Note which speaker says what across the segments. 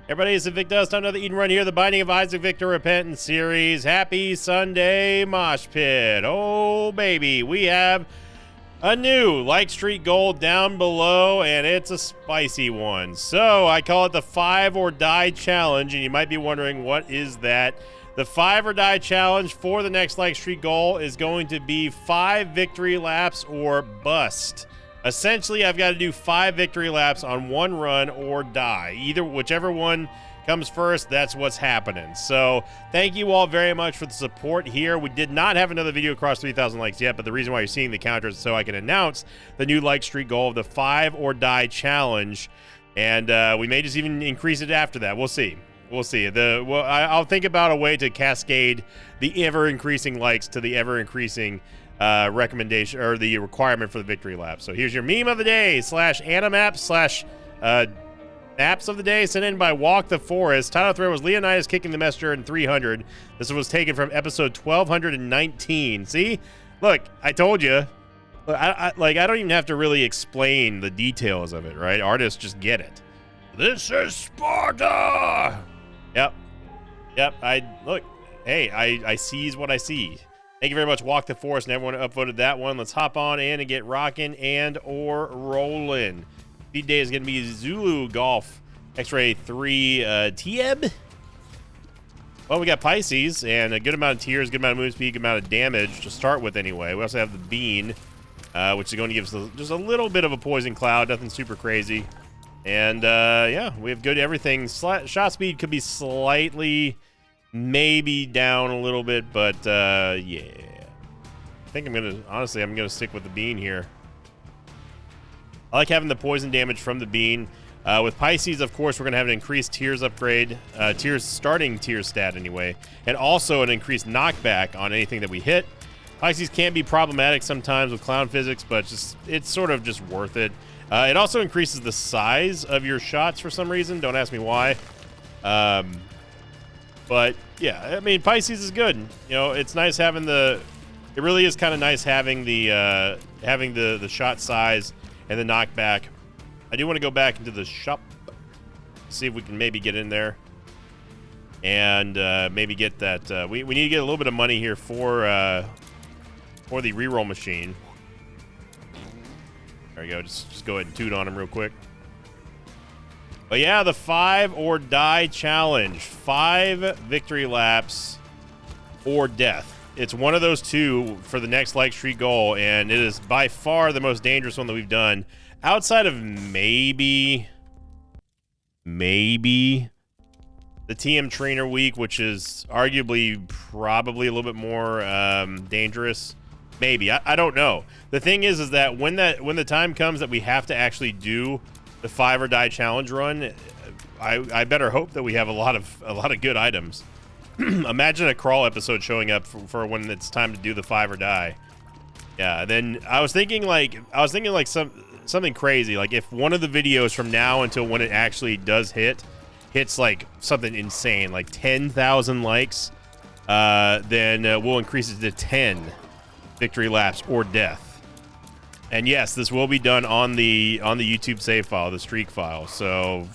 Speaker 1: Everybody, it's Victus. Time another Eden Run here. The Binding of Isaac Victor Repentance series. Happy Sunday, Mosh Pit. Oh, baby. We have a new Like Street goal down below, and it's a spicy one. So I call it the 5 or Die Challenge, and you might be wondering, what is that? The 5 or Die Challenge for the next Like Street goal is going to be 5 victory laps or bust. Essentially, I've got to do 5 victory laps on one run or die. Whichever one comes first, that's what's happening. So thank you all very much for the support here. We did not have another video across 3,000 likes yet, but the reason why you're seeing the counter is so I can announce the new Like Street goal of the 5 or Die Challenge. And we may just even increase it after that. We'll see. We'll see. I'll think about a way to cascade the ever-increasing likes to the ever-increasing recommendation or the requirement for the victory lap. So here's your meme of the day / animap / maps of the day, sent in by Walk the Forest. Title thread was Leonidas kicking the messenger in 300. This was taken from episode 1219. See, look, I told you. Look, I don't even have to really explain the details of it, right? Artists just get it. This is Sparta. Yep. Hey, I sees what I see. Thank you very much, Walk the Forest, and everyone who upvoted that one. Let's hop on in and get rocking and or rolling. Speed day is going to be Zulu Golf X-Ray 3 Tieb. Well, we got Pisces and a good amount of tears, good amount of move speed, good amount of damage to start with anyway. We also have the Bean, which is going to give us just a little bit of a poison cloud, nothing super crazy. And yeah, we have good everything. Shot speed could be slightly... maybe down a little bit, but yeah. I think I'm gonna stick with the Bean here. I like having the poison damage from the Bean. With Pisces, of course, we're gonna have an increased tears upgrade, starting tears stat anyway, and also an increased knockback on anything that we hit. Pisces can be problematic sometimes with clown physics, but it's sort of just worth it. It also increases the size of your shots for some reason. Don't ask me why. But yeah, I mean, Pisces is good. You know, it's nice having it really is kind of nice having the shot size and the knockback. I do want to go back into the shop, see if we can maybe get in there and maybe get that. We need to get a little bit of money here for the reroll machine. There we go. Just go ahead and toot on him real quick. But yeah, the 5 or Die Challenge. 5 victory laps or death. It's one of those two for the next Like Street goal, and it is by far the most dangerous one that we've done. Outside of maybe the TM Trainer Week, which is arguably probably a little bit more dangerous. Maybe. I don't know. The thing is that when the time comes that we have to actually do the 5 or Die Challenge run, I better hope that we have a lot of good items. Imagine a crawl episode showing up for when it's time to do the 5 or Die. Yeah. Then I was thinking like something crazy. Like if one of the videos from now until when it actually does hits like something insane, like 10,000 likes, then we'll increase it to 10 victory laps or death. And yes, this will be done on the YouTube save file, the streak file. So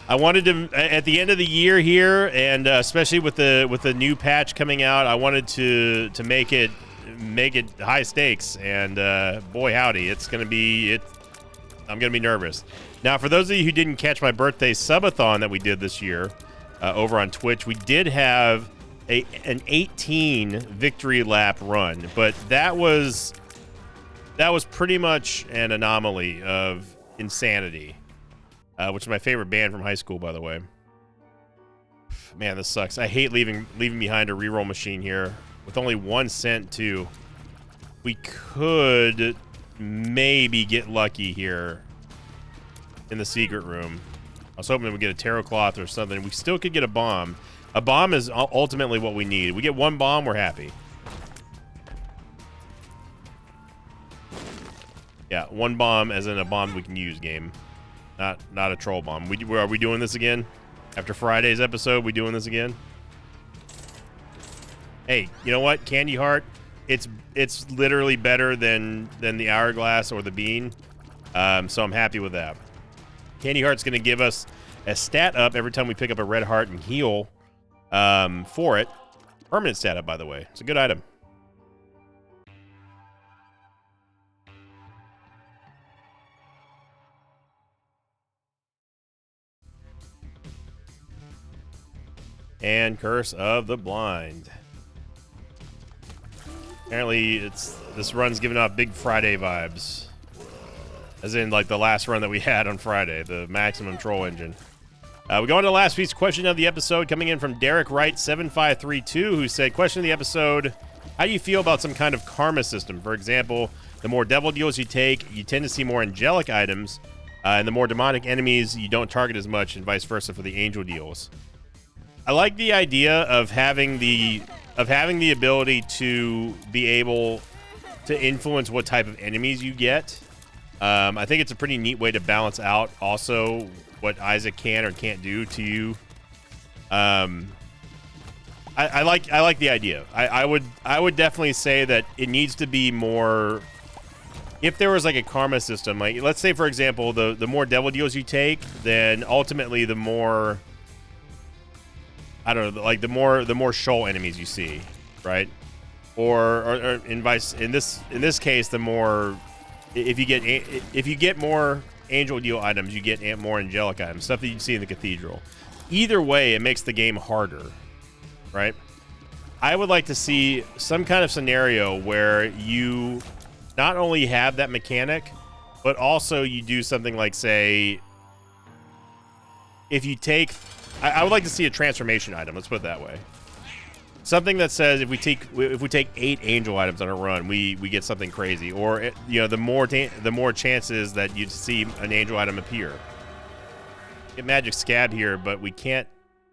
Speaker 1: I wanted to, at the end of the year here, and especially with the new patch coming out, I wanted to make it high stakes. And boy howdy, I'm gonna be nervous. Now, for those of you who didn't catch my birthday subathon that we did this year over on Twitch, we did have an 18 victory lap run, but that was pretty much an anomaly of insanity, which is my favorite band from high school, by the way. Man, this sucks. I hate leaving behind a reroll machine here with only 1 cent too. We could maybe get lucky here in the secret room. I was hoping that we'd get a tarot cloth or something. We still could get a bomb. A bomb is ultimately what we need. We get 1 bomb, we're happy. Yeah, 1 bomb as in a bomb we can use, game. Not a troll bomb. Are we doing this again? After Friday's episode, we doing this again? Hey, you know what? Candy Heart, it's literally better than the Hourglass or the Bean. So I'm happy with that. Candy Heart's going to give us a stat up every time we pick up a red heart and heal for it. Permanent stat up, by the way. It's a good item. And Curse of the Blind. Apparently, this run's giving off Big Friday vibes. As in, like, the last run that we had on Friday, the Maximum Troll Engine. We go on to the last piece question of the episode, coming in from Derek Wright 7532, who said, question of the episode, how do you feel about some kind of karma system? For example, the more devil deals you take, you tend to see more angelic items, and the more demonic enemies you don't target as much, and vice versa for the angel deals. I like the idea of having the ability to be able to influence what type of enemies you get. I think it's a pretty neat way to balance out also what Isaac can or can't do to you. I like the idea. I would definitely say that it needs to be more. If there was like a karma system, like let's say for example, the more devil deals you take, then ultimately the more, I don't know, like the more shoal enemies you see, right? Or in this case, the more, if you get more angel deal items, you get more angelic items, stuff that you see in the cathedral. Either way, it makes the game harder, right? I would like to see some kind of scenario where you not only have that mechanic, but also you do something like, say, if you take, I would like to see a transformation item. Let's put it that way. Something that says if we take 8 angel items on a run, we get something crazy, or the more chances that you see an angel item appear. Get Magic Scab here, but we can't.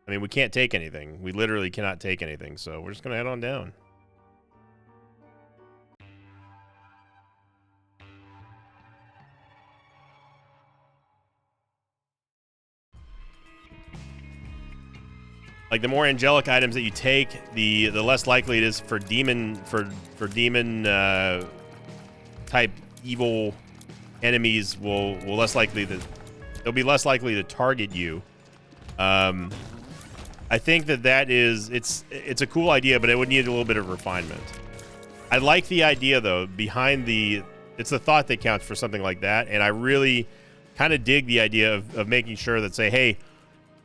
Speaker 1: I mean, we can't take anything. We literally cannot take anything. So we're just gonna head on down. Like the more angelic items that you take, the less likely it is for demon type evil enemies will less likely that they'll be less likely to target you. I think that is it's a cool idea, but it would need a little bit of refinement. I like the idea though behind it's the thought that counts for something like that, and I really kind of dig the idea of making sure that say, hey,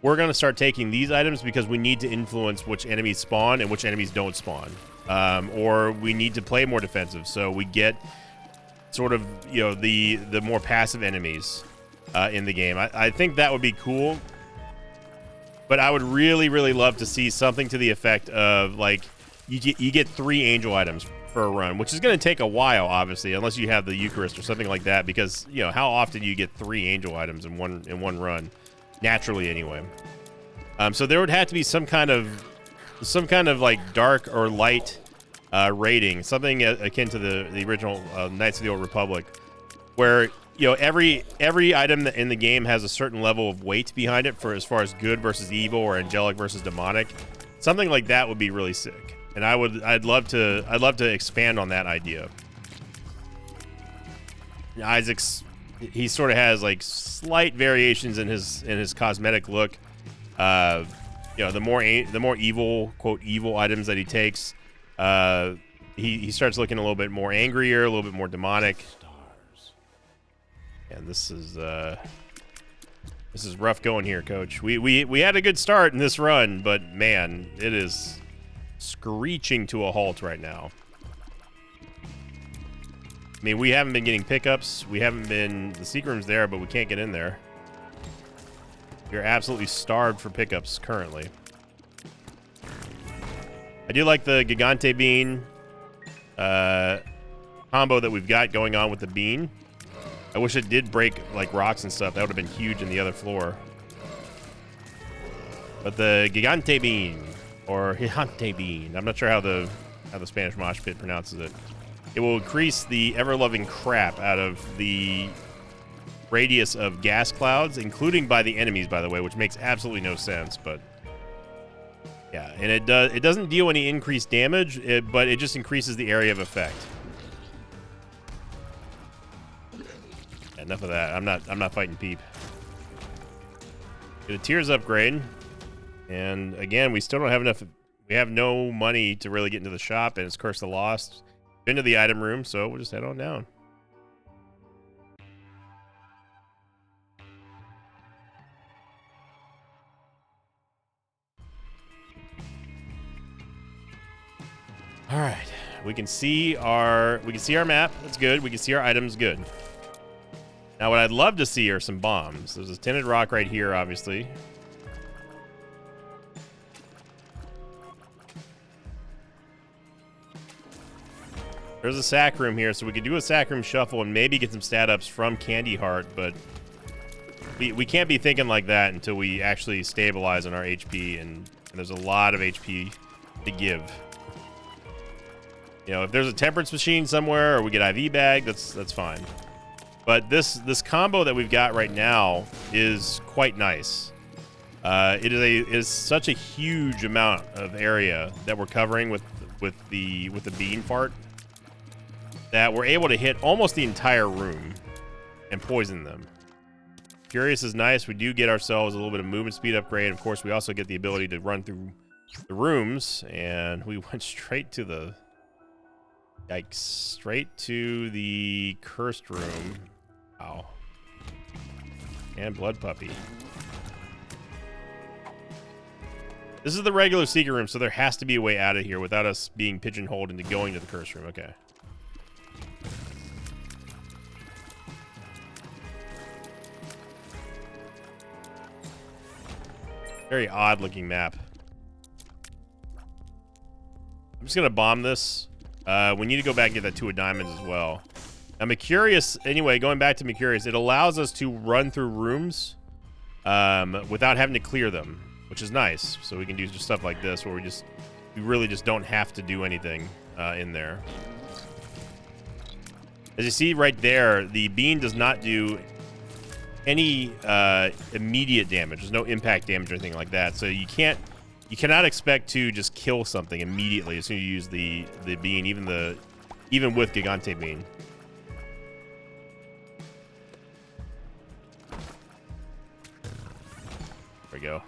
Speaker 1: we're going to start taking these items because we need to influence which enemies spawn and which enemies don't spawn. Or we need to play more defensive, so we get sort of, the more passive enemies in the game. I think that would be cool, but I would really, really love to see something to the effect of, like, you get 3 angel items for a run, which is going to take a while, obviously, unless you have the Eucharist or something like that, because, how often do you get 3 angel items in one run? Naturally, anyway. So there would have to be some kind of like dark or light rating, something akin to the original Knights of the Old Republic, where every item in the game has a certain level of weight behind it for as far as good versus evil or angelic versus demonic. Something like that would be really sick, and I'd love to expand on that idea. He sort of has like slight variations in his cosmetic look. The more evil, quote, evil items that he takes, he starts looking a little bit more angrier, a little bit more demonic. And this is rough going here, Coach. We had a good start in this run, but man, it is screeching to a halt right now. I mean, we haven't been getting pickups. The secret room's there, but we can't get in there. You're absolutely starved for pickups currently. I do like the Gigante Bean combo that we've got going on with the bean. I wish it did break like rocks and stuff. That would have been huge in the other floor. But the Gigante Bean, or Gigante Bean, I'm not sure how the Spanish mosh pit pronounces it. It will increase the ever-loving crap out of the radius of gas clouds, including by the enemies, by the way, which makes absolutely no sense, but yeah, and it doesn't deal any increased damage, but it just increases the area of effect. Enough of that. I'm not fighting Peep. Get a Tears upgrade. And again, we still don't have enough. We have no money to really get into the shop, and it's Curse of the Lost. Been to the item room, so we'll just head on down. All right, we can see our map. That's good. We can see our items. Good. Now, what I'd love to see are some bombs. There's a tinted rock right here, obviously. There's a sack room here, so we could do a sack room shuffle and maybe get some stat ups from Candy Heart, but we can't be thinking like that until we actually stabilize on our HP, and there's a lot of HP to give. You know, if there's a temperance machine somewhere or we get IV bag, that's fine. But this combo that we've got right now is quite nice. It is such a huge amount of area that we're covering with the bean fart that we're able to hit almost the entire room and poison them. Curious is nice. We do get ourselves a little bit of movement speed upgrade. Of course, we also get the ability to run through the rooms, and we went straight to the straight to the cursed room. Wow. And Blood Puppy. This is the regular secret room, so there has to be a way out of here without us being pigeonholed into going to the cursed room. Okay. Very odd looking map. I'm just gonna bomb this. We need to go back and get that 2 of diamonds as well. Now, Mercurius, anyway, going back to Mercurius, it allows us to run through rooms without having to clear them, which is nice. So we can do just stuff like this where we really just don't have to do anything in there. As you see right there, the bean does not do any immediate damage. There's no impact damage or anything like that. So you cannot expect to just kill something immediately as soon as you use the bean, even with Gigante Bean. There we go.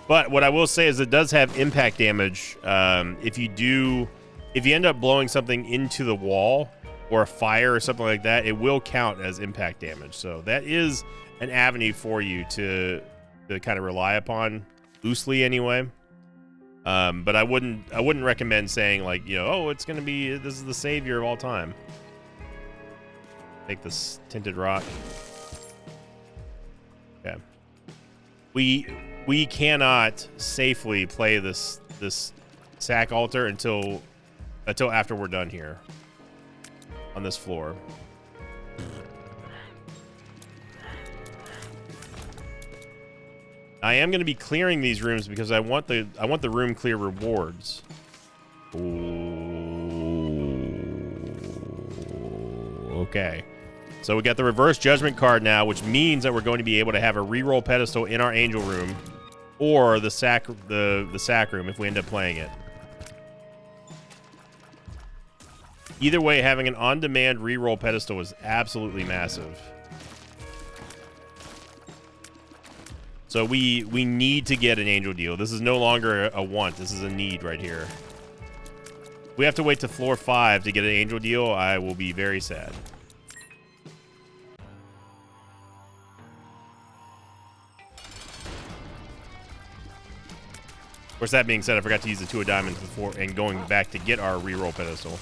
Speaker 1: But what I will say is it does have impact damage. If you end up blowing something into the wall or a fire or something like that, it will count as impact damage. So that is an avenue for you to kind of rely upon, loosely anyway. But I wouldn't recommend saying like, you know, oh, this is the savior of all time. Take this tinted rock. Okay. We cannot safely play this sack altar until after we're done here on this floor. I am going to be clearing these rooms because I want the room clear rewards. Ooh, okay. So we got the reverse judgment card now, which means that we're going to be able to have a reroll pedestal in our angel room or the sack room if we end up playing it. Either way, having an on-demand reroll pedestal is absolutely massive. So we need to get an angel deal. This is no longer a want. This is a need right here. We have to wait to floor 5 to get an angel deal. I will be very sad. Of course, that being said, I forgot to use the 2 of diamonds before and going back to get our reroll pedestal.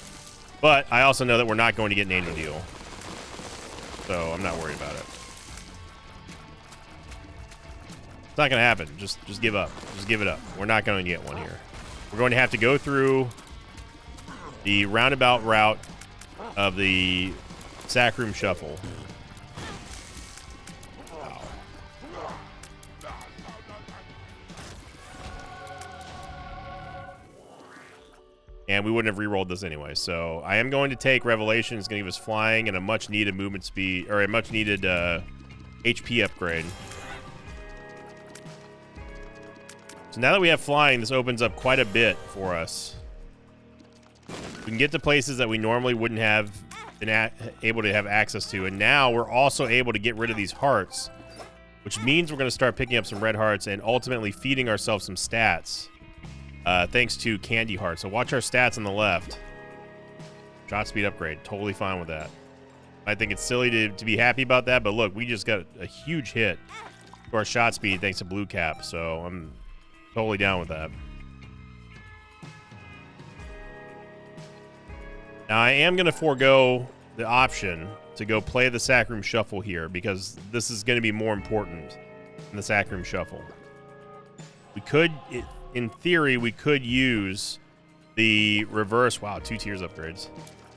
Speaker 1: But I also know that we're not going to get an angel deal. So I'm not worried about it. It's not going to happen. Just give up. Just give it up. We're not going to get one here. We're going to have to go through the roundabout route of the sack room shuffle. Wow. And we wouldn't have re-rolled this anyway. So I am going to take Revelation. It's going to give us flying and a much needed movement speed, or a much needed HP upgrade. So now that we have flying, this opens up quite a bit for us. We can get to places that we normally wouldn't have been able to have access to. And now we're also able to get rid of these hearts, which means we're going to start picking up some red hearts and ultimately feeding ourselves some stats, thanks to candy hearts. So watch our stats on the left. Shot speed upgrade, totally fine with that. I think it's silly to be happy about that, but look, we just got a huge hit to our shot speed thanks to blue cap, so I'm totally down with that. Now I am going to forego the option to go play the Sack Room Shuffle here because this is going to be more important than the Sack Room Shuffle. We could, in theory, we could use the reverse, wow, 2 tiers upgrades.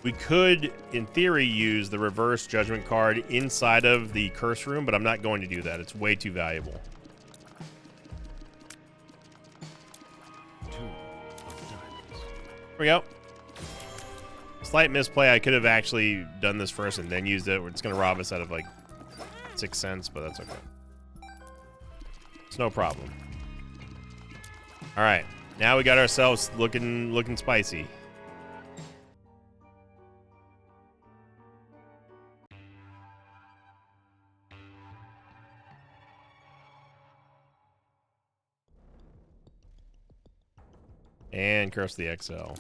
Speaker 1: We could, in theory, use the reverse judgment card inside of the curse room, but I'm not going to do that. It's way too valuable. Here we go. Slight misplay. I could have actually done this first and then used it. It's going to rob us out of like 6 cents, but that's okay. It's no problem. All right. Now we got ourselves looking spicy. And curse the XL.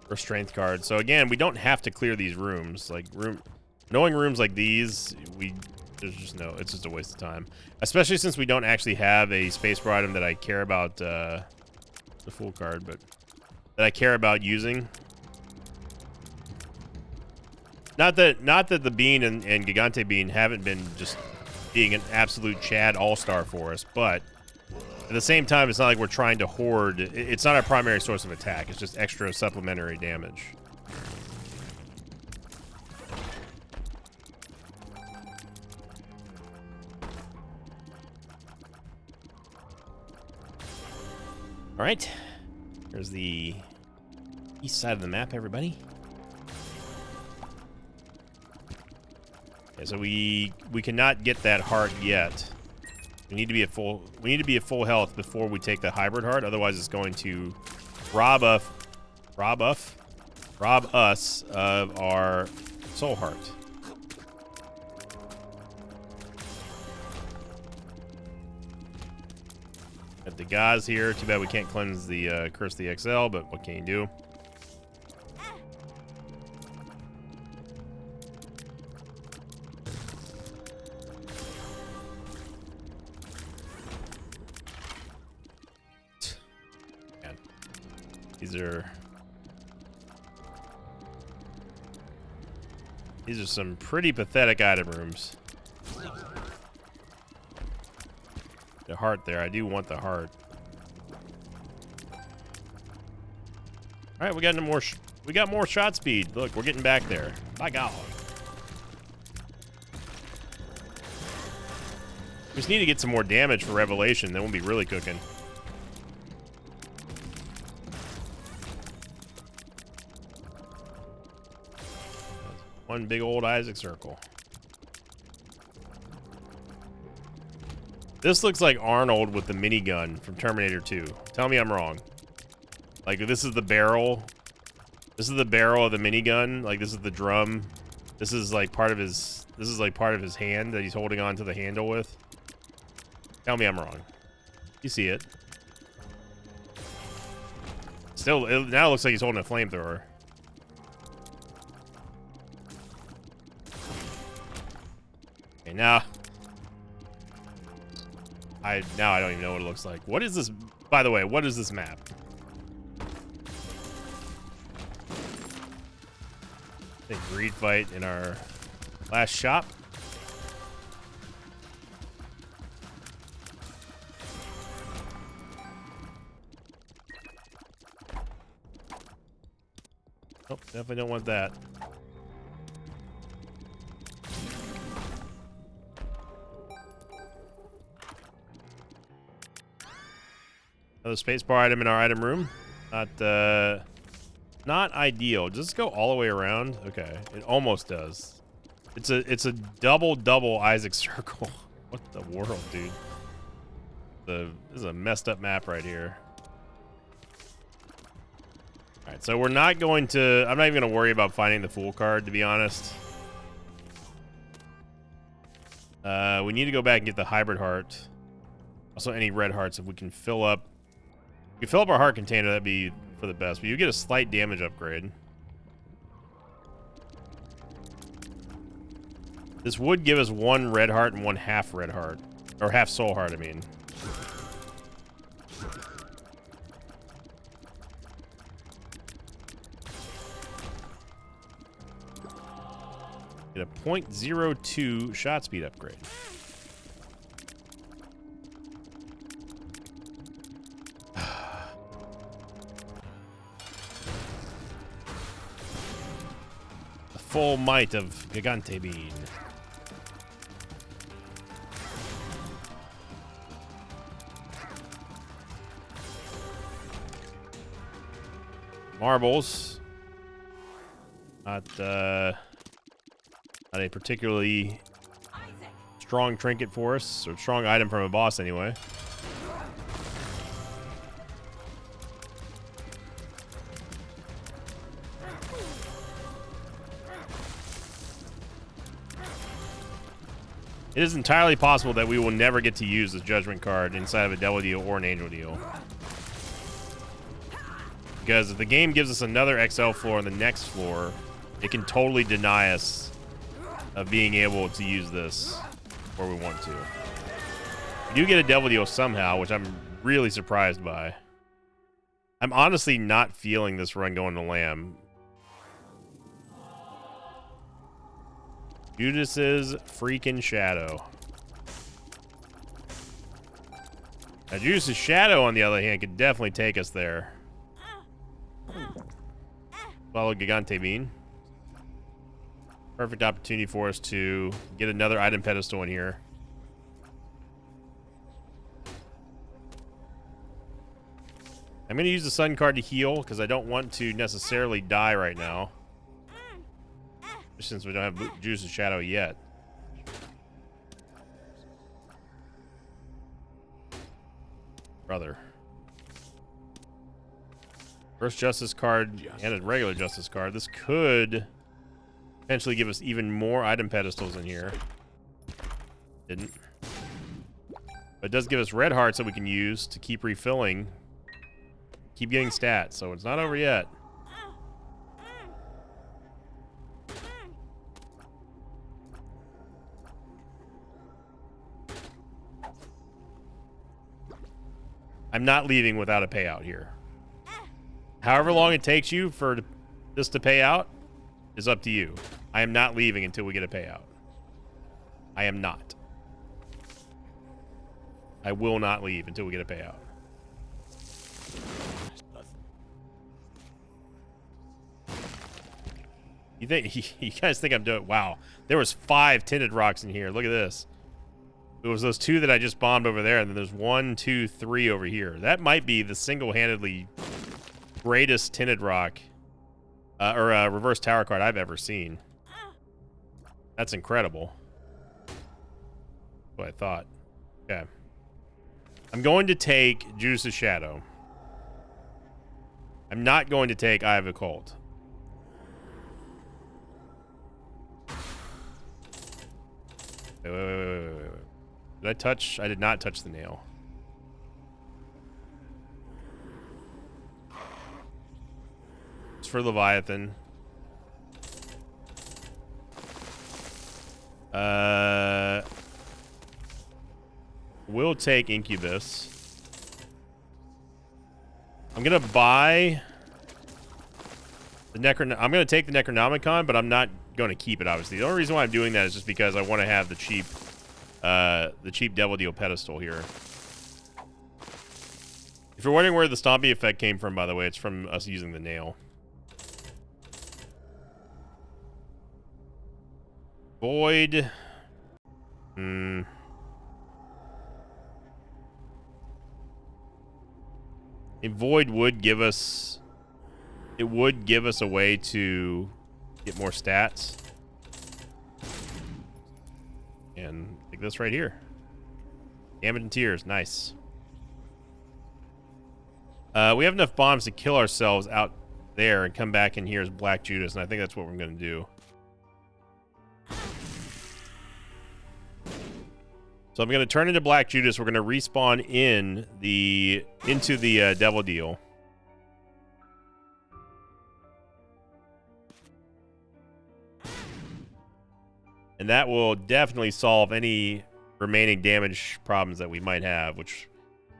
Speaker 1: For strength card. So again, we don't have to clear these rooms. Like knowing rooms like these, there's just no, it's just a waste of time. Especially since we don't actually have a spacebar item that I care about, the full card, but that I care about using. Not that the Bean and Gigante Bean haven't been just being an absolute Chad all-star for us, but at the same time, it's not like we're trying to hoard. It's not our primary source of attack. It's just extra supplementary damage. All right. There's the east side of the map, everybody. Okay, so we cannot get that heart yet. We need to be at full health before we take the hybrid heart. Otherwise, it's going to rob us of our soul heart. Got the guys here. Too bad we can't cleanse the curse the XL, but what can you do? These are some pretty pathetic item rooms. The heart there. I do want the heart. All right, we got more shot speed. Look, we're getting back there. By God. We just need to get some more damage for Revelation. Then we'll be really cooking. One big old Isaac circle. This looks like Arnold with the minigun from Terminator 2. Tell me I'm wrong. Like, this is the barrel. This is the barrel of the minigun. Like, this is the drum. This is like part of his hand that he's holding on to the handle with. Tell me I'm wrong. You see it. Still, now it looks like he's holding a flamethrower. Okay, now I don't even know what it looks like. What is this? By the way, what is this map? I think greed fight in our last shop. Oh, definitely don't want that. Another spacebar item in our item room. Not ideal. Does this go all the way around? Okay, it almost does. It's a double Isaac circle. What the world, dude? This is a messed up map right here. All Alright, so we're not going to... I'm not even going to worry about finding the Fool card, to be honest. We need to go back and get the Hybrid Heart. Also, any red hearts, if we can fill up... If we fill up our heart container, that'd be for the best. But you get a slight damage upgrade. This would give us 1 red heart and 1 half red heart. Or half soul heart, I mean. Get a 0.02 shot speed upgrade. The full might of Gigante Bean. Marbles. Not a particularly strong trinket for us, or strong item from a boss anyway. It is entirely possible that we will never get to use this Judgment card inside of a Devil Deal or an Angel Deal. Because if the game gives us another XL floor on the next floor, it can totally deny us of being able to use this where we want to. We do get a Devil Deal somehow, which I'm really surprised by. I'm honestly not feeling this run going to Lamb. Judas's freaking Shadow. Now, Judas's Shadow, on the other hand, could definitely take us there. Follow Gigante Bean. Perfect opportunity for us to get another item pedestal in here. I'm going to use the Sun card to heal because I don't want to necessarily die right now. Since we don't have Judas's Shadow yet. Brother. First Justice card and a regular Justice card. This could potentially give us even more item pedestals in here. Didn't. But it does give us red hearts that we can use to keep refilling. Keep getting stats, so it's not over yet. I'm not leaving without a payout here. However long it takes you for this to pay out is up to you. I am not leaving until we get a payout. I am not. I will not leave until we get a payout. You think you guys think I'm doing? Wow, there was 5 tinted rocks in here. Look at this. It was those 2 that I just bombed over there, and then there's 1, 2, 3 over here. That might be the single-handedly greatest tinted rock or reverse tower card I've ever seen. That's incredible. What I thought. Okay. I'm going to take Judas's Shadow. I'm not going to take Eye of Occult. Wait. Did I touch? I did not touch the nail. It's for Leviathan. We'll take Incubus. I'm gonna buy the I'm gonna take the Necronomicon, but I'm not going to keep it, obviously. The only reason why I'm doing that is just because I want to have the cheap Devil Deal pedestal here. If you're wondering where the Stompy effect came from, by the way, it's from us using the nail. Void. A Void would give us... It would give us a way to get more stats. And like this right here. Damage and Tears. Nice. We have enough bombs to kill ourselves out there and come back in here as Black Judas, and I think that's what we're going to do. So I'm going to turn into Black Judas. We're going to respawn into the Devil Deal. And that will definitely solve any remaining damage problems that we might have, which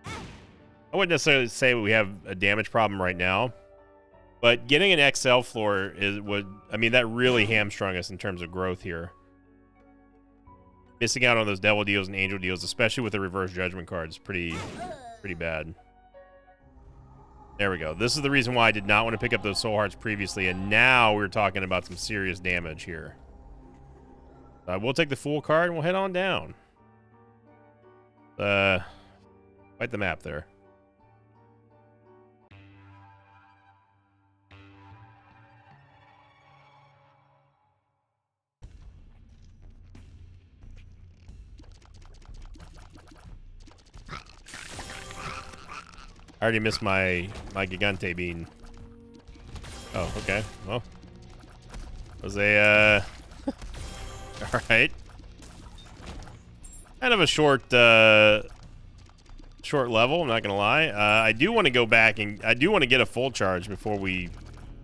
Speaker 1: I wouldn't necessarily say we have a damage problem right now. But getting an XL floor that really hamstrung us in terms of growth here. Missing out on those Devil Deals and Angel Deals, especially with the Reverse Judgment cards, pretty bad. There we go. This is the reason why I did not want to pick up those Soul Hearts previously, and now we're talking about some serious damage here. We'll take the Fool card and we'll head on down. Fight the map there. I already missed my Gigante Bean. Oh, okay. Well, was a all right. Kind of a short level, I'm not gonna lie. I do want to go back and I do want to get a full charge before we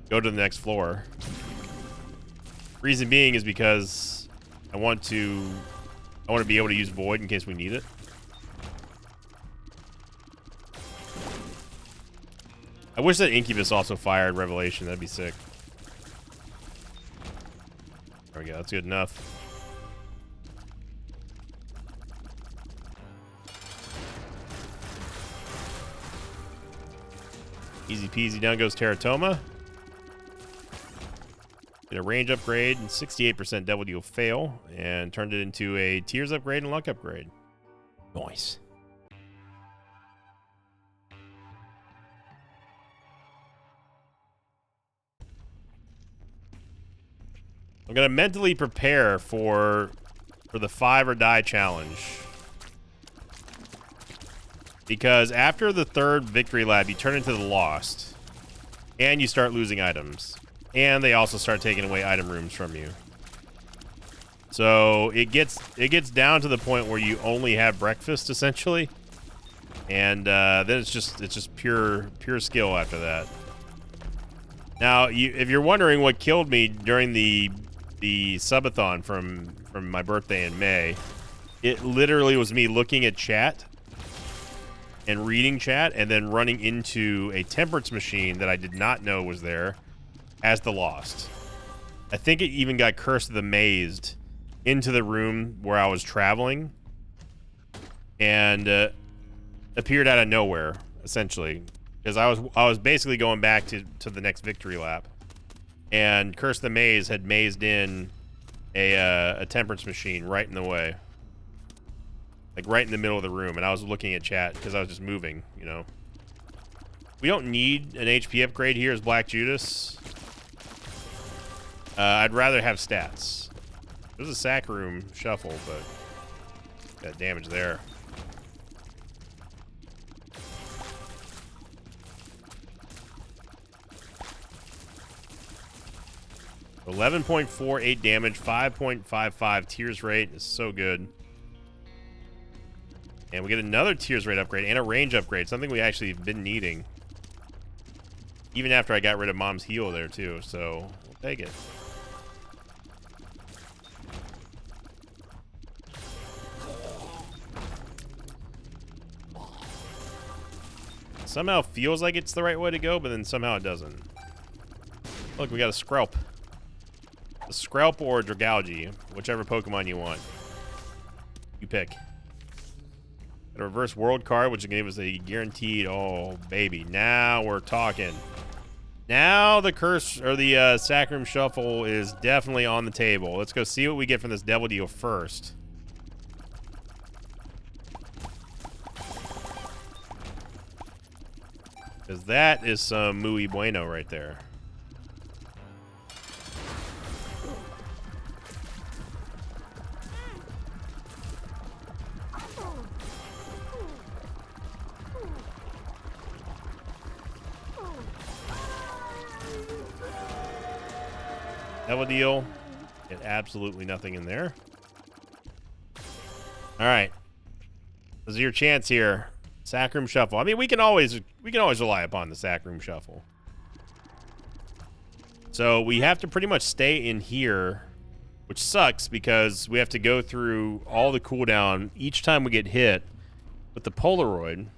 Speaker 1: go to the next floor. Reason being is because I want to be able to use Void in case we need it. I wish that Incubus also fired Revelation. That'd be sick. There we go. That's good enough. Easy peasy. Down goes Teratoma. Get a range upgrade and 68% Devil Deal fail, and turned it into a Tears upgrade and Luck upgrade. Nice. I'm gonna mentally prepare for the 5 or die challenge, because after the 3rd victory lab, you turn into the Lost, and you start losing items, and they also start taking away item rooms from you. So it gets down to the point where you only have breakfast essentially, and then it's just pure skill after that. Now, if you're wondering what killed me during the subathon from my birthday in May, it literally was me looking at chat and reading chat and then running into a temperance machine that I did not know was there as the Lost. I think it even got Curse of the Mazed into the room where I was traveling and appeared out of nowhere, essentially, because I was basically going back to the next victory lap. And Curse the Maze had mazed in a temperance machine right in the way. Like right in the middle of the room. And I was looking at chat because I was just moving, you know. We don't need an HP upgrade here as Black Judas. I'd rather have stats. There's a sack room shuffle, but got damage there. 11.48 damage, 5.55 tears rate is so good. And we get another tears rate upgrade and a range upgrade, something we actually have been needing. Even after I got rid of Mom's heal there too, so we'll take it. Somehow feels like it's the right way to go, but then somehow it doesn't. Look, we got a Skrelp. A Skrelp or Dragalge, whichever Pokemon you want. You pick. Got a reverse world card, which gave us a guaranteed. Oh, baby. Now we're talking. Now the curse or the Sacrum Shuffle is definitely on the table. Let's go see what we get from this Devil Deal first. Because that is some muy bueno right there. Devil Deal. Get absolutely nothing in there. All right. This is your chance here. Sack Room Shuffle. I mean, we can always rely upon the Sack Room Shuffle. So we have to pretty much stay in here, which sucks because we have to go through all the cooldown each time we get hit with the Polaroid.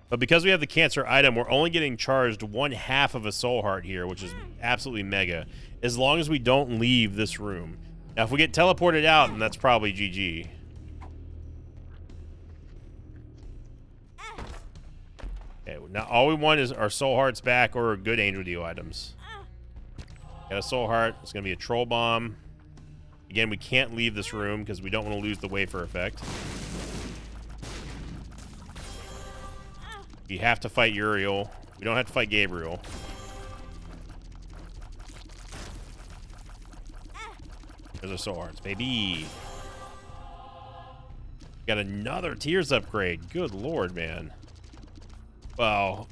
Speaker 1: But because we have the cancer item, we're only getting charged 1/2 of a soul heart here, which is absolutely mega, as long as we don't leave this room. Now, if we get teleported out, then that's probably GG. Okay, now all we want is our soul hearts back or good angel deal items. Got a soul heart. It's going to be a troll bomb. Again, we can't leave this room because we don't want to lose the wafer effect. We have to fight Uriel. We don't have to fight Gabriel. There's our soul hearts, baby. Got another Tears upgrade. Good lord, man. Wow.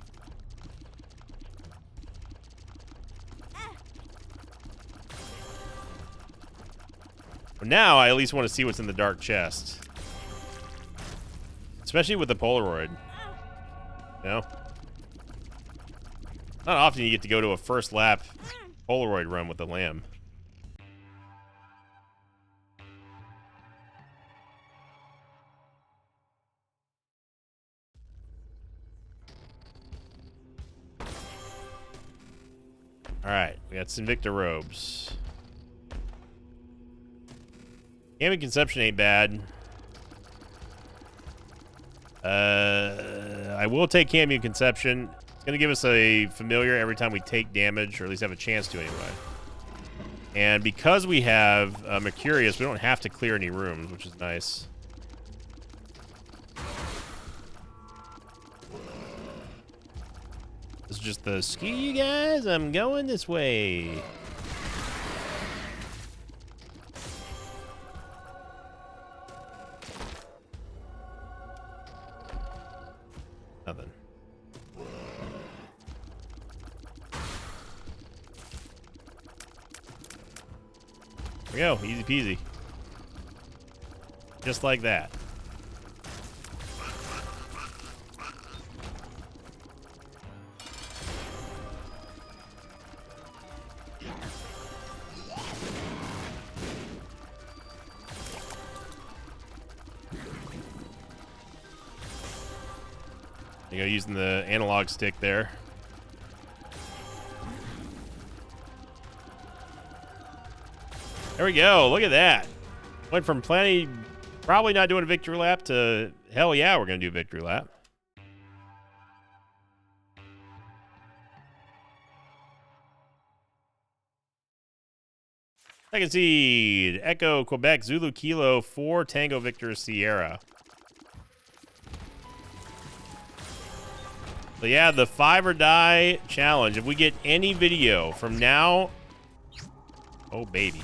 Speaker 1: Well, now I at least want to see what's in the dark chest. Especially with the Polaroid. You know? Not often you get to go to a first lap Polaroid run with the lamb. Alright, we got Sinvicta robes. Cambion Conception ain't bad. I will take Cambion Conception. It's going to give us a familiar every time we take damage, or at least have a chance to anyway. And because we have Mercurius, we don't have to clear any rooms, which is nice. This is just the ski, you guys. I'm going this way. Nothing. There we go. Easy peasy. Just like that. You go using the analog stick there. There we go. Look at that. Went from probably not doing a victory lap to hell yeah, we're going to do a victory lap. Second seed, Echo, Quebec, Zulu, Kilo, 4, Tango, Victor, Sierra. So yeah, the 5 or die challenge. If we get any video from now, oh baby,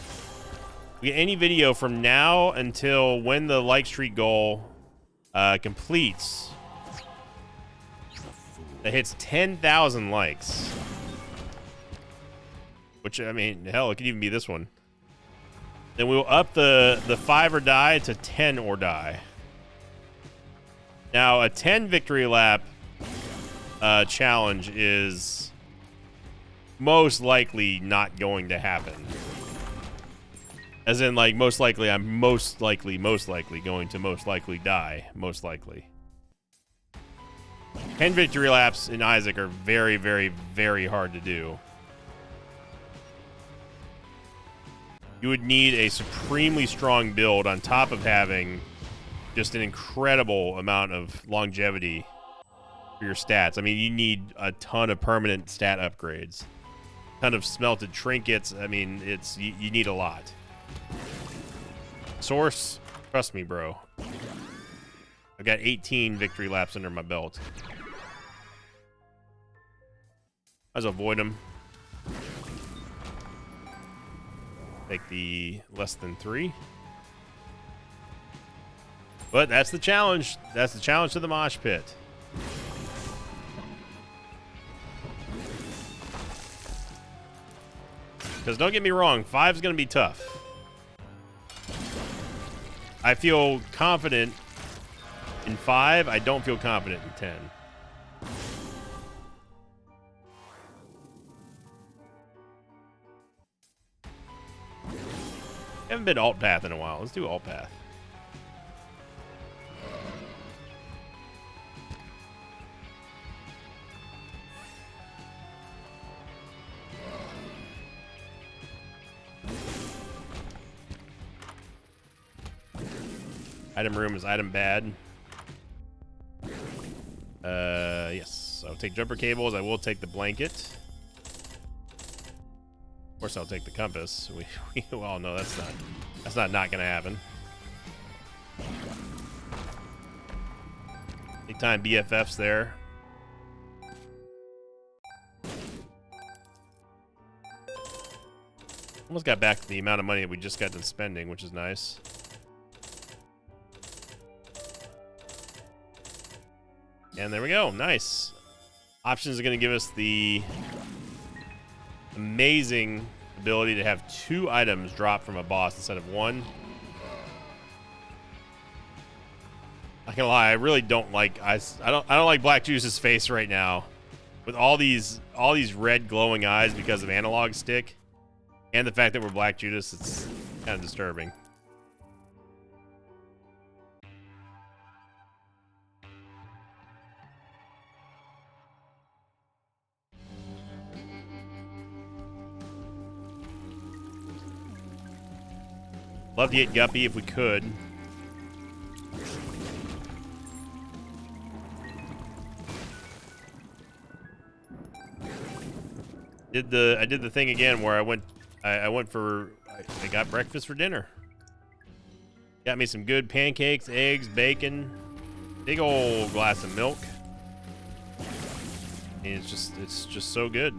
Speaker 1: we get any video from now until when the like streak goal completes that hits 10,000 likes, which I mean, hell, it could even be this one. Then we will up the 5 or die to 10 or die. Now a 10 victory lap challenge is most likely not going to happen. As in, like, most likely, I'm most likely going to most likely die. Most likely. 10 victory laps in Isaac are very, very, very hard to do. You would need a supremely strong build on top of having just an incredible amount of longevity for your stats. I mean, you need a ton of permanent stat upgrades, a ton of smelted trinkets. I mean, you need a lot. Source, trust me, bro. I've got 18 victory laps under my belt. Might as well avoid them. Take the less than 3. But that's the challenge. That's the challenge to the mosh pit. Because don't get me wrong, 5's going to be tough. I feel confident in 5. I don't feel confident in 10. Haven't been alt path in a while. Let's do alt path. Item room is item bad. Yes. I'll take jumper cables. I will take the blanket. Of course, I'll take the compass. We all know that's not gonna happen. Big time BFFs there. Almost got back to the amount of money that we just got done spending, which is nice. And there we go. Nice. Options are going to give us the amazing ability to have 2 items drop from a boss instead of 1. Not gonna lie, I really don't like I don't like Black Juice's face right now, with all these red glowing eyes because of analog stick, and the fact that we're Black Judas. It's kind of disturbing. Love to get Guppy if we could. I did the thing again where I got breakfast for dinner. Got me some good pancakes, eggs, bacon, big old glass of milk. And it's just so good.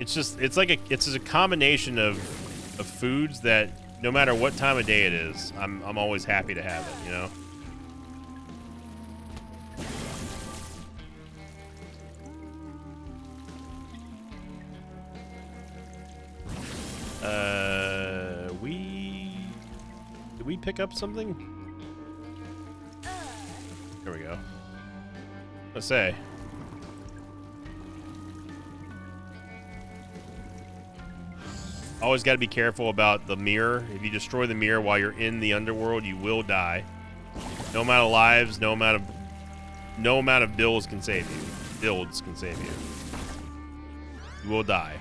Speaker 1: It's a combination of foods that no matter what time of day it is, I'm always happy to have it, you know? Did we pick up something? There we go. Let's say. Always got to be careful about the mirror. If you destroy the mirror while you're in the underworld, you will die. No amount of lives, no amount of builds can save you. Builds can save you. You will die.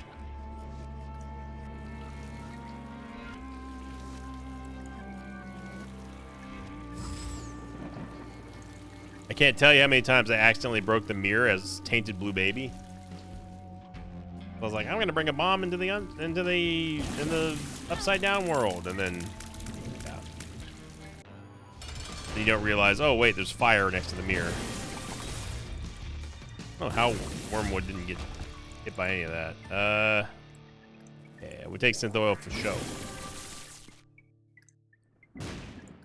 Speaker 1: I can't tell you how many times I accidentally broke the mirror as Tainted Blue Baby. I was like, I'm gonna bring a bomb into the upside down world, and then yeah. You don't realize, oh wait, there's fire next to the mirror. I don't know how Wormwood didn't get hit by any of that. Yeah, we take synth oil for show.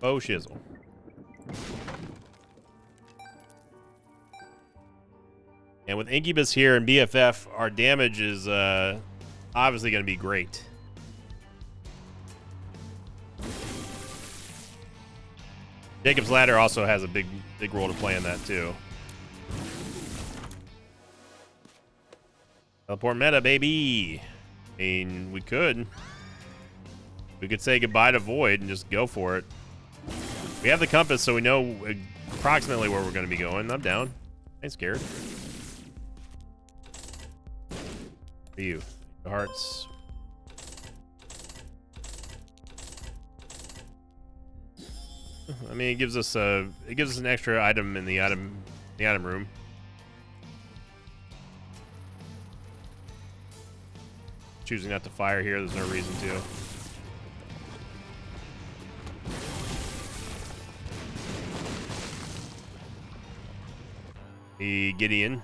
Speaker 1: Oh shizzle. And with Incubus here and BFF, our damage is obviously going to be great. Jacob's Ladder also has a big role to play in that too. Teleport meta, baby. I mean, we could say goodbye to Void and just go for it. We have the compass, so we know approximately where we're going to be going. I'm down. I ain't scared. For you, the hearts. I mean, it gives us an extra item in the item room. Choosing not to fire here, there's no reason to. The Gideon.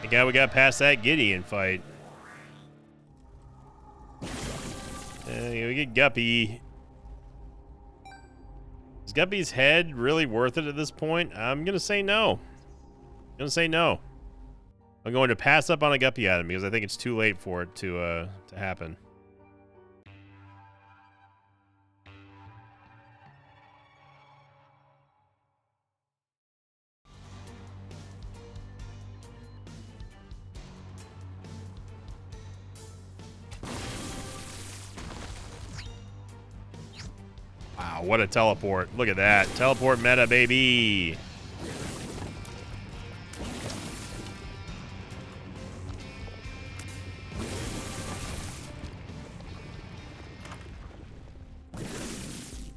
Speaker 1: Thank God we got past that Gideon fight. We get Guppy. Is Guppy's head really worth it at this point? I'm gonna say no. I'm gonna say no. I'm going to pass up on a Guppy item because I think it's too late for it to happen. Wow, what a teleport. Look at that. Teleport meta, baby.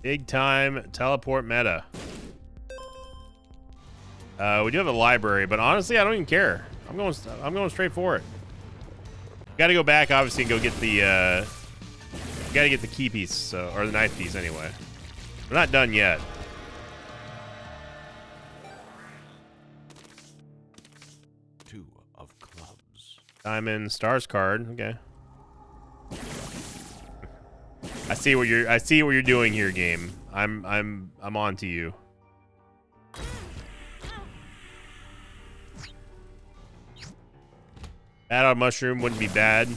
Speaker 1: Big time teleport meta. We do have a library, but honestly, I don't even care. I'm going straight for it. Got to go back, obviously, and go get the. Got to get the key piece or the knife piece anyway. We're not done yet.
Speaker 2: Two of clubs.
Speaker 1: Diamond stars card. Okay. I see what you're doing here, game. I'm on to you. Bad on mushroom wouldn't be bad.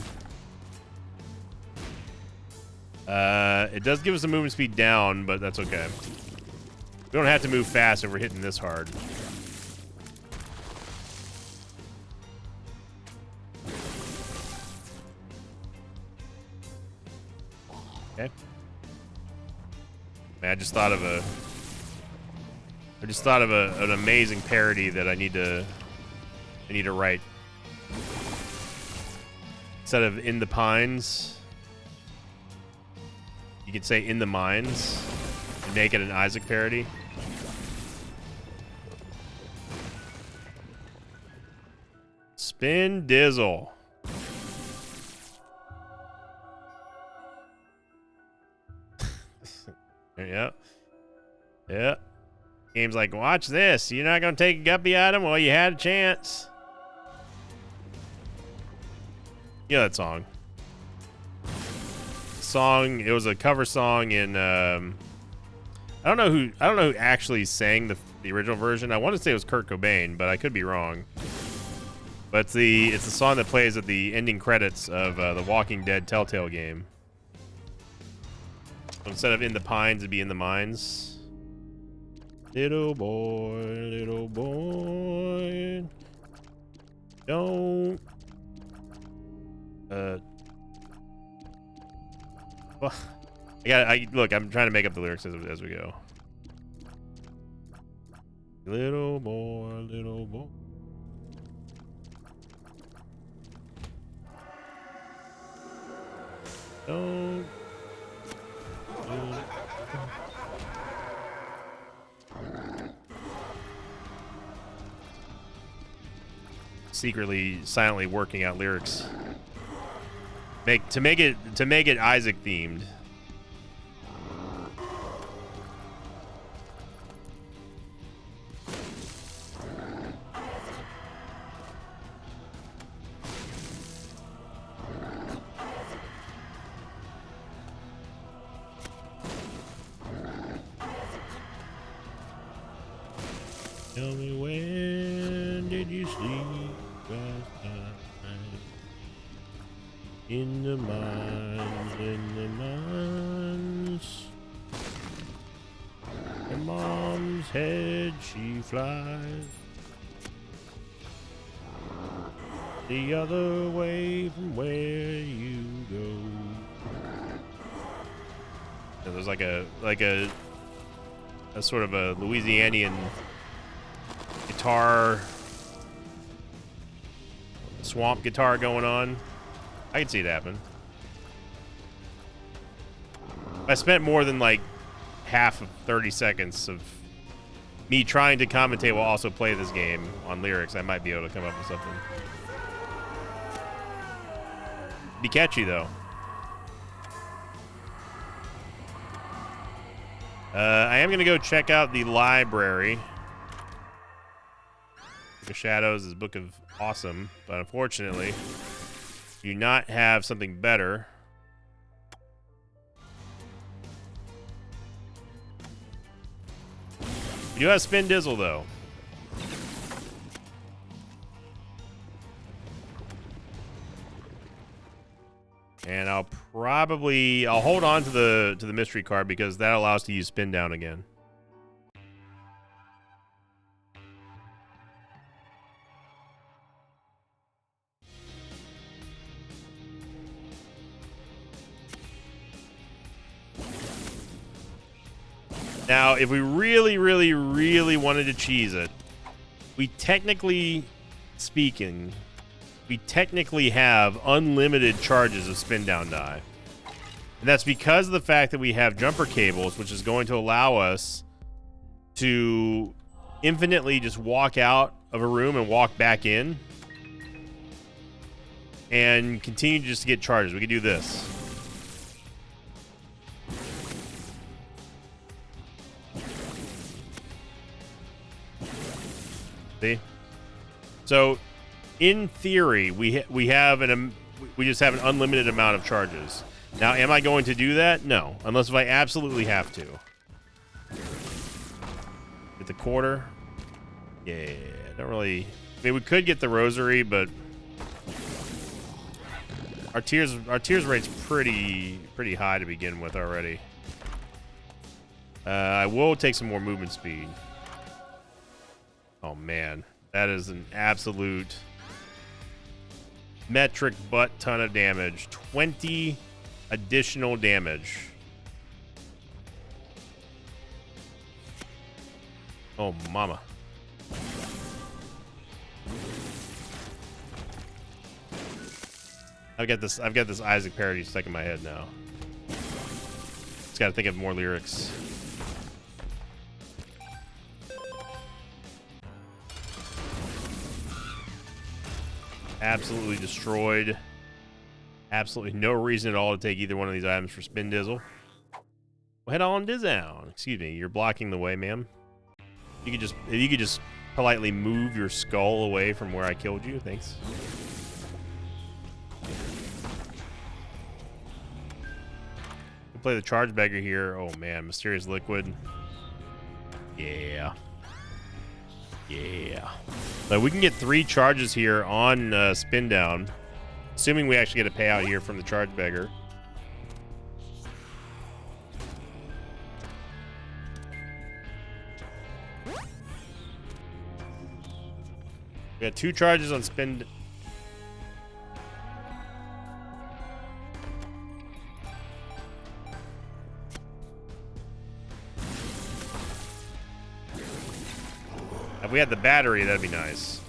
Speaker 1: It does give us a movement speed down, but that's okay. We don't have to move fast if we're hitting this hard. Okay. Man, I just thought of an amazing parody that I need to write. Instead of in the pines, you could say in the mines and make it an Isaac parody. Spin Dizzle. Yeah. Yeah. Game's like, watch this. You're not going to take a Guppy item? Well, you had a chance. You know that song. It was a cover song in I don't know who actually sang the original version. I want to say it was Kurt Cobain, but I could be wrong. But it's the song that plays at the ending credits of the Walking Dead Telltale game. So instead of in the pines, it'd be in the mines. Little boy, don't. Well, look. I'm trying to make up the lyrics as we go. Little boy, don't. Secretly, silently working out lyrics. To make it Isaac themed. Tell me, when did you sleep last night? In the mines, the mom's head she flies the other way from where you go. So there's like a sort of a Louisianian guitar, swamp guitar going on. I can see it happen. If I spent more than like half of 30 seconds of me trying to commentate while also play this game on lyrics, I might be able to come up with something. Be catchy though. I am gonna go check out the library. Book of Shadows is Book of Awesome, but unfortunately, do not have something better. We do have Spin Dizzle, though. And I'll hold on to the mystery card because that allows us to use Spin Down again. Now, if we really, really, really wanted to cheese it, we technically have unlimited charges of Spin Down die. And that's because of the fact that we have jumper cables, which is going to allow us to infinitely just walk out of a room and walk back in and continue just to get charges. We could do this. See? So, in theory, we just have an unlimited amount of charges. Now, am I going to do that? No, unless if I absolutely have to. Get the quarter. Yeah, don't really. I mean, we could get the rosary, but our tears rate's pretty high to begin with already. I will take some more movement speed. Oh man, that is an absolute metric butt ton of damage. 20 additional damage. Oh mama. I've got this Isaac parody stuck in my head now. Just gotta think of more lyrics. Absolutely destroyed. Absolutely no reason at all to take either one of these items for Spin Dizzle. Well, head on down. Excuse me, you're blocking the way, ma'am. You could just politely move your skull away from where I killed you. Thanks. We'll play the Charge Beggar here. Oh man, Mysterious Liquid. Yeah. Yeah. So we can get 3 charges here on Spin Down, assuming we actually get a payout here from the Charge Beggar. We got 2 charges on Spin. If we had the battery, that'd be nice.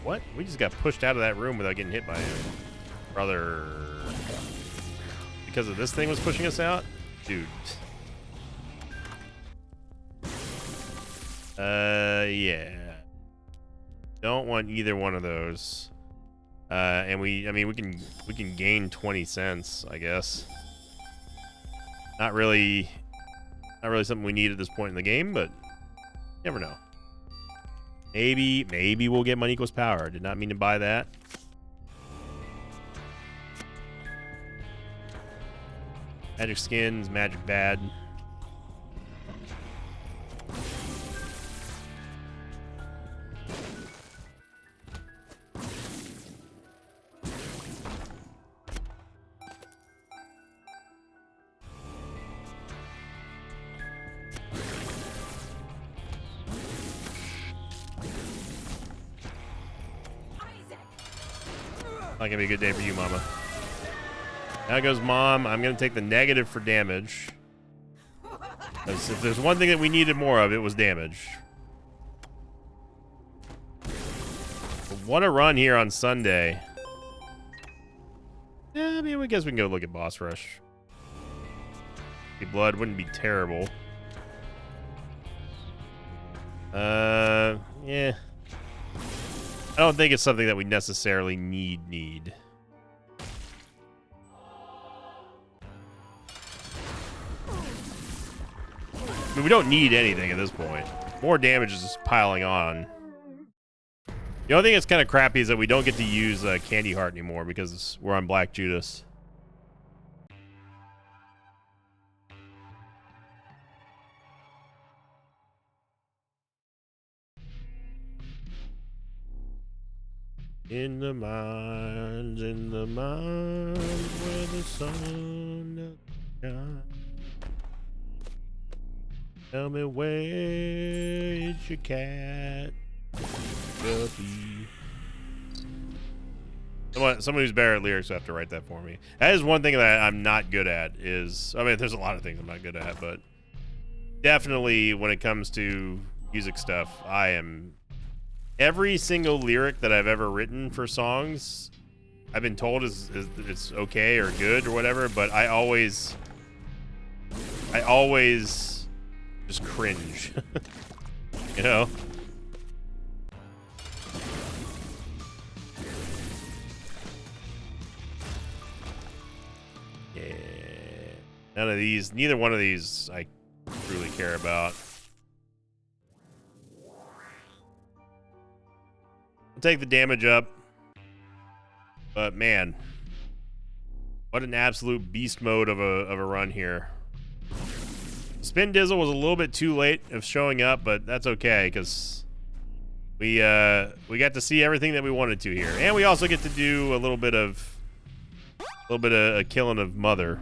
Speaker 1: What? We just got pushed out of that room without getting hit by him. Brother. Because of this thing was pushing us out? Dude. Yeah. Don't want either one of those. And we can gain 20 cents, I guess. Not really something we need at this point in the game, but never know. Maybe we'll get money equals power. Did not mean to buy that. Magic skins, magic bad. Not gonna be a good day for you, Mama. Now goes Mom. I'm gonna take the negative for damage. Because if there's one thing that we needed more of, it was damage. What a run here on Sunday. Yeah, I mean, I guess we can go look at Boss Rush. Blood wouldn't be terrible. Yeah. I don't think it's something that we necessarily need. I mean, we don't need anything at this point. More damage is just piling on. The only thing that's kind of crappy is that we don't get to use Candy Heart anymore because we're on Black Judas. In the mines, where the sun shines. Tell me where is your cat? Guppy. Someone who's better at lyrics will have to write that for me. That is one thing that I'm not good at is, I mean, there's a lot of things I'm not good at, but definitely when it comes to music stuff, I am, every single lyric that I've ever written for songs, I've been told is it's okay or good or whatever, but I always just cringe. You know? Yeah. None of these, neither one of these I truly care about. I'll take the damage up. But man, what an absolute beast mode of a run here. Spin Dizzle was a little bit too late of showing up, but that's okay because we got to see everything that we wanted to here, and we also get to do a little bit of a killing of Mother.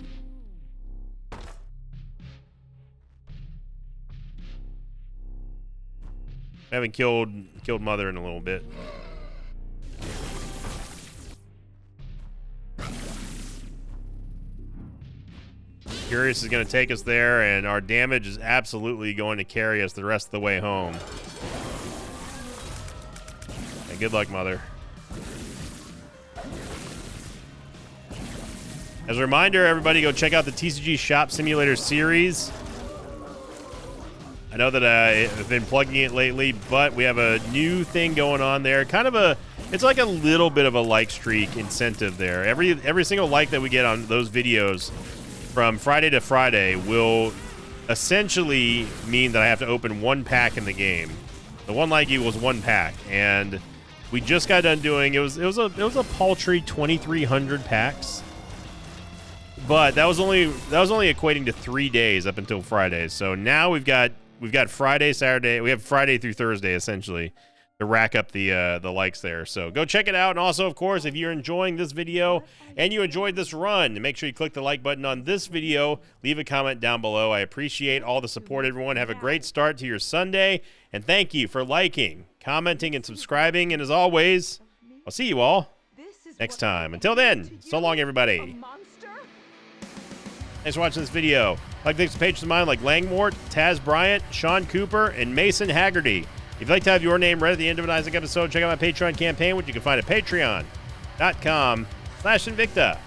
Speaker 1: I haven't killed Mother in a little bit. Curious is going to take us there, and our damage is absolutely going to carry us the rest of the way home. And good luck, Mother. As a reminder, everybody go check out the TCG Shop Simulator series. I know that I have been plugging it lately, but we have a new thing going on there. Kind of a, it's like a little bit of a like streak incentive there. Every single like that we get on those videos from Friday to Friday will essentially mean that I have to open one pack in the game. The one like equals one pack, and we just got done doing it was a paltry 2,300 packs, but that was only equating to 3 days up until Friday. So now we've got Friday, Saturday, we have Friday through Thursday essentially to rack up the likes there. So go check it out. And also, of course, if you're enjoying this video and you enjoyed this run, make sure you click the like button on this video. Leave a comment down below. I appreciate all the support, everyone. Have a great start to your Sunday. And thank you for liking, commenting, and subscribing. And as always, I'll see you all next time. Until then, so long, everybody. Thanks for watching this video. I'd like to thank some patrons of mine like Langmort, Taz Bryant, Sean Cooper, and Mason Haggerty. If you'd like to have your name read at the end of an Isaac episode, check out my Patreon campaign, which you can find at patreon.com/Invicta.